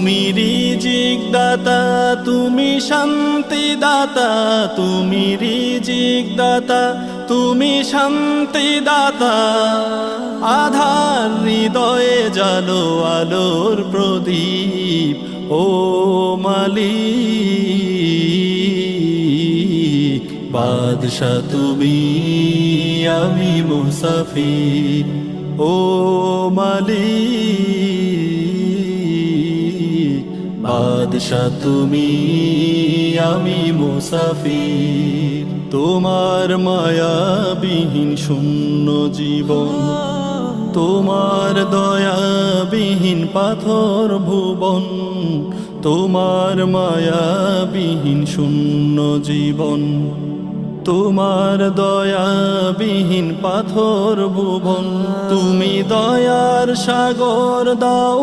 তুমি রিজিক দাতা, তুমি শান্তি দাতা, তুমি রিজিক দাতা, তুমি শান্তি দাতা। আধার হৃদয়ে জালো আলোর প্রদীপ, ও মালিক। বাদশা তুমি, আমি মুসাফির, ও মালিক। বাদশা তুমি, আমি মুসাফির। তোমার মায়াবিহীন শূন্য জীবন, তোমার দয়াবিহীন পাথর ভুবন। তোমার মায়াবিহীন শূন্য জীবন, তোমার দয়াবিহীন পাথর ভুবন। তুমি দয়ার সাগর, দাও